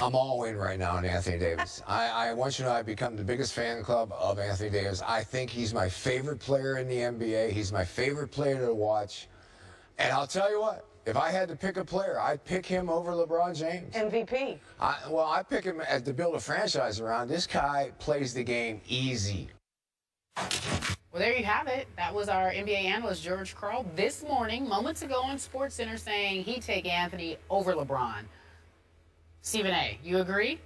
I'm all in right now on Anthony Davis. I want you to know I've become the biggest fan club of Anthony Davis. I think he's my favorite player in the NBA. He's my favorite player to watch. And I'll tell you what, if I had to pick a player, I'd pick him over LeBron James. MVP. Well, I pick him to build a franchise around. This guy plays the game easy. Well, there you have it. That was our NBA analyst, George Karl, this morning, moments ago on SportsCenter, saying he'd take Anthony over LeBron. Stephen A., you agree?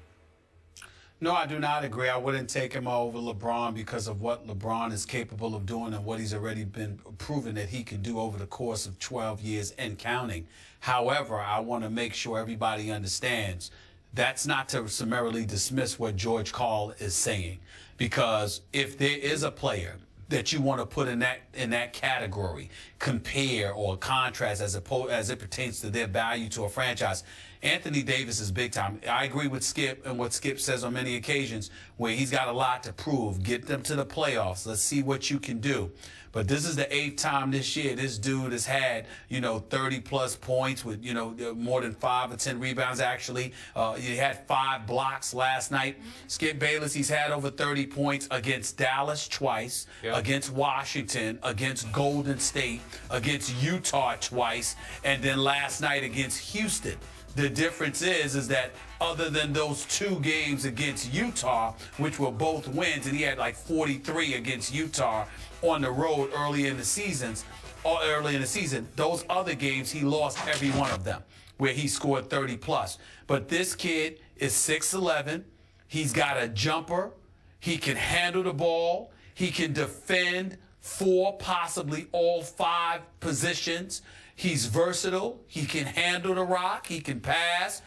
No, I do not agree. I wouldn't take him over LeBron because of what LeBron is capable of doing and what he's already been proven that he can do over the course of 12 years and counting. However, I want to make sure everybody understands that's not to summarily dismiss what George Karl is saying, because if there is a player that you want to put in that category, compare or contrast as it pertains to their value to a franchise, Anthony Davis is big time. I agree with Skip and what Skip says on many occasions, where he's got a lot to prove. Get them to the playoffs. Let's see what you can do. But this is the 8th time this year this dude has had, 30-plus points with, more than 5 or 10 rebounds, actually. He had 5 blocks last night. Skip Bayless, he's had over 30 points against Dallas twice, against Washington, against Golden State, against Utah twice, and then last night against Houston. The difference is that other than those 2 games against Utah, which were both wins, and he had like 43 against Utah on the road early in the season, those other games he lost every one of them, where he scored 30-plus. But this kid is 6'11". He's got a jumper. He can handle the ball. He can defend 4, possibly all 5 positions. He's versatile. He can handle the rock. He can pass.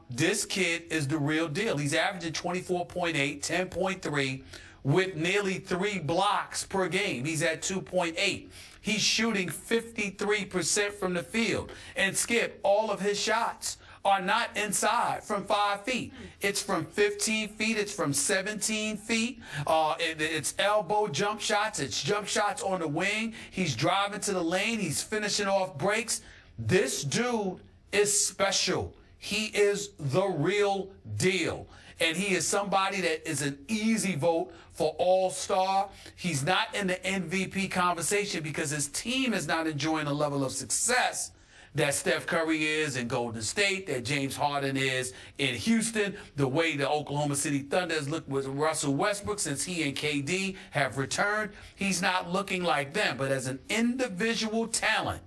This kid is the real deal. He's averaging 24.8, 10.3, with nearly 3 blocks per game. He's at 2.8. He's shooting 53% from the field. And Skip, all of his shots are not inside from 5 feet. It's from 15 feet. It's from 17 feet. It's elbow jump shots. It's jump shots on the wing. He's driving to the lane. He's finishing off breaks. This dude is special. He is the real deal. And he is somebody that is an easy vote for All-Star. He's not in the MVP conversation because his team is not enjoying the level of success that Steph Curry is in Golden State, that James Harden is in Houston, the way the Oklahoma City Thunder has looked with Russell Westbrook since he and KD have returned. He's not looking like them, but as an individual talent,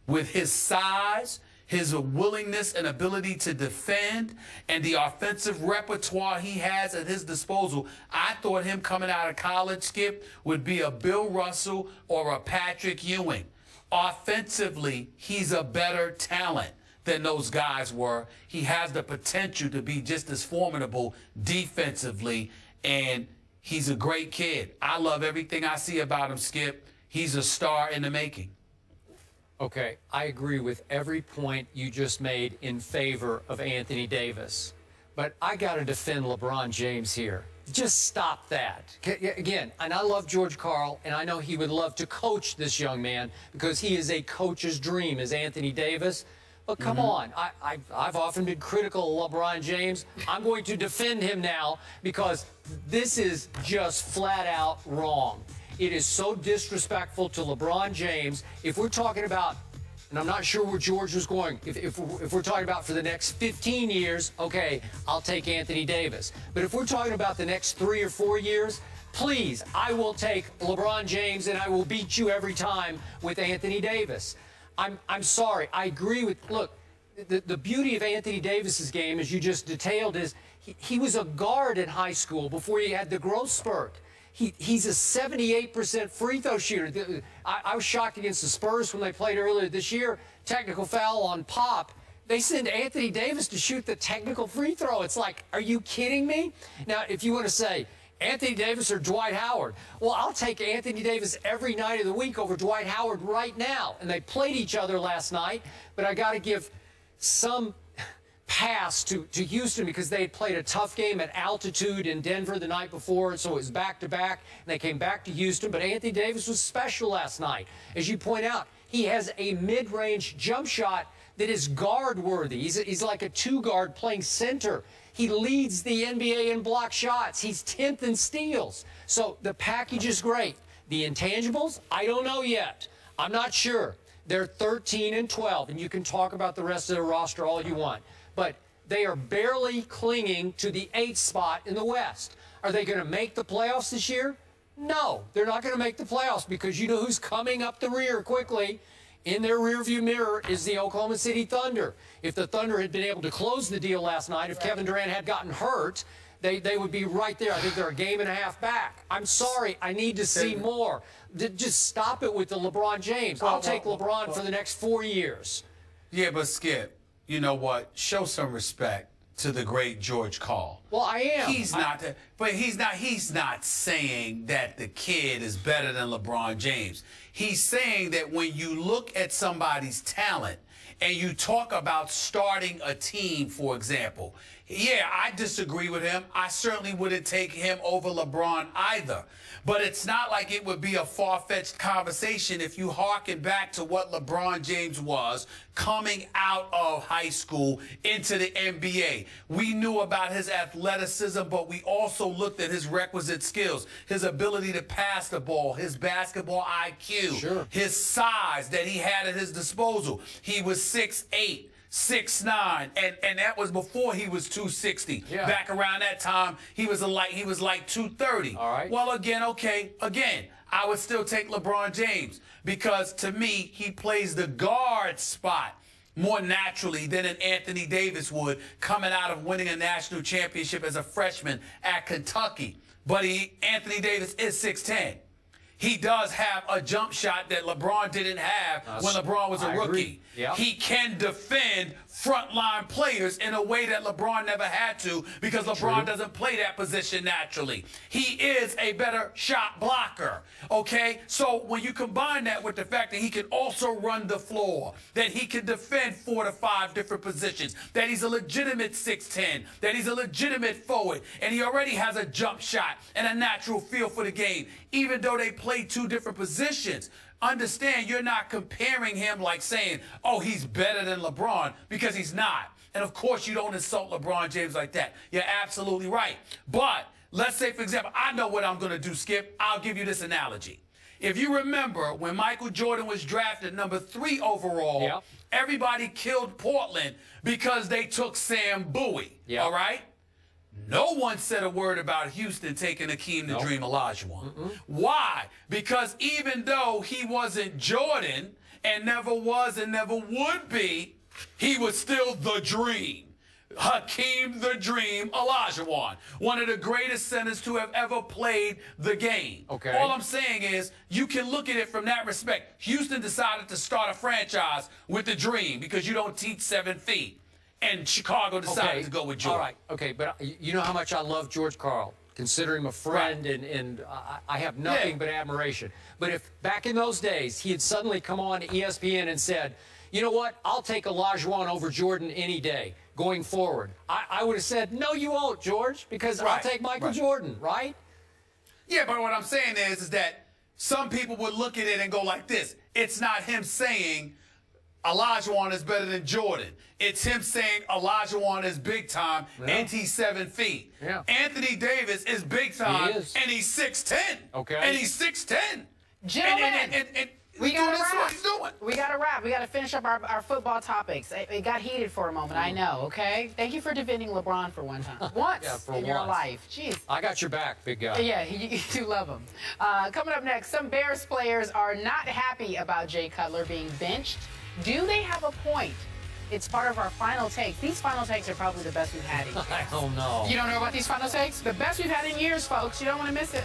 with his size, his willingness and ability to defend, and the offensive repertoire he has at his disposal, I thought him coming out of college, Skip, would be a Bill Russell or a Patrick Ewing. Offensively, he's a better talent than those guys were. He has the potential to be just as formidable defensively, and he's a great kid. I love everything I see about him, Skip. He's a star in the making. Okay, I agree with every point you just made in favor of Anthony Davis. But I got to defend LeBron James here. Just stop that. Again, and I love George Karl, and I know he would love to coach this young man because he is a coach's dream, as Anthony Davis. But come on, I've often been critical of LeBron James. I'm going to defend him now because this is just flat out wrong. It is so disrespectful to LeBron James. If we're talking about, and I'm not sure where George was going, if we're talking about for the next 15 years, okay, I'll take Anthony Davis. But if we're talking about the next 3 or 4 years, please, I will take LeBron James and I will beat you every time with Anthony Davis. I'm sorry. I agree with, look, the beauty of Anthony Davis's game, as you just detailed, is he was a guard in high school before he had the growth spurt. He's a 78% free throw shooter. I was shocked against the Spurs when they played earlier this year. Technical foul on Pop. They send Anthony Davis to shoot the technical free throw. It's like, are you kidding me? Now, if you want to say Anthony Davis or Dwight Howard, well, I'll take Anthony Davis every night of the week over Dwight Howard right now. And they played each other last night, but I got to give some pass to Houston because they had played a tough game at altitude in Denver the night before, and so it was back-to-back, and they came back to Houston. But Anthony Davis was special last night. As you point out, he has a mid-range jump shot that is guard worthy. He's like a 2-guard playing center. He leads the NBA in block shots. He's 10th in steals. So the package is great. The intangibles, I don't know yet. I'm not sure. They're 13 and 12, and you can talk about the rest of the roster all you want. But they are barely clinging to the 8th spot in the West. Are they going to make the playoffs this year? No, they're not going to make the playoffs because you know who's coming up the rear quickly. In their rearview mirror is the Oklahoma City Thunder. If the Thunder had been able to close the deal last night, if Kevin Durant had gotten hurt, they would be right there. I think they're a game and a half back. I'm sorry. I need to see more. Just stop it with the LeBron James. I'll take LeBron for the next 4 years. Yeah, but Skip, you know what? Show some respect to the great George Karl. Well, I am. He's not saying that the kid is better than LeBron James. He's saying that when you look at somebody's talent and you talk about starting a team, for example, yeah, I disagree with him. I certainly wouldn't take him over LeBron either. But it's not like it would be a far-fetched conversation if you harken back to what LeBron James was coming out of high school into the NBA. We knew about his athleticism, but we also looked at his requisite skills, his ability to pass the ball, his basketball IQ, his size that he had at his disposal. He was 6'8". 6'9", and that was before he was 260. Yeah. Back around that time, he was like 230. All right. Well, again, I would still take LeBron James because to me, he plays the guard spot more naturally than an Anthony Davis would coming out of winning a national championship as a freshman at Kentucky. But Anthony Davis is 6'10". He does have a jump shot that LeBron didn't have when LeBron was a rookie. Yep. He can defend frontline players in a way that LeBron never had to because LeBron doesn't play that position naturally. He is a better shot blocker, okay? So when you combine that with the fact that he can also run the floor, that he can defend 4 to 5 different positions, that he's a legitimate 6'10", that he's a legitimate forward, and he already has a jump shot and a natural feel for the game, even though they play 2 different positions. Understand, you're not comparing him like saying, oh, he's better than LeBron, because he's not. And of course, you don't insult LeBron James like that. You're absolutely right. But let's say, for example, I know what I'm going to do, Skip. I'll give you this analogy. If you remember, when Michael Jordan was drafted number 3 overall, everybody killed Portland because they took Sam Bowie, all right? No one said a word about Houston taking Akeem the Dream Olajuwon. Why? Because even though he wasn't Jordan and never was and never would be, he was still the Dream. Hakeem the Dream Olajuwon, one of the greatest centers to have ever played the game. Okay. All I'm saying is you can look at it from that respect. Houston decided to start a franchise with the Dream because you don't teach 7 feet. And Chicago decided to go with Jordan. All right, okay, but you know how much I love George Karl. Consider him a friend, and I have nothing but admiration. But if back in those days he had suddenly come on to ESPN and said, you know what, I'll take Olajuwon over Jordan any day going forward, I would have said, no, you won't, George, because I'll take Michael Jordan, right? Yeah, but what I'm saying is that some people would look at it and go like this. It's not him saying Olajuwon is better than Jordan. It's him saying Olajuwon is big time and he's 7 feet. Anthony Davis is big time and he's 6'10". Okay. And he's 6'10". Gentlemen, and we got to what he's doing. We got to wrap. We got to finish up our football topics. It got heated for a moment, I know, okay? Thank you for defending LeBron for one time. Once in your life. Jeez. I got your back, big guy. Yeah, you do love him. Coming up next, some Bears players are not happy about Jay Cutler being benched. Do they have a point? It's part of our final takes. These final takes are probably the best we've had in years. I don't know. You don't know about these final takes? The best we've had in years, folks. You don't want to miss it.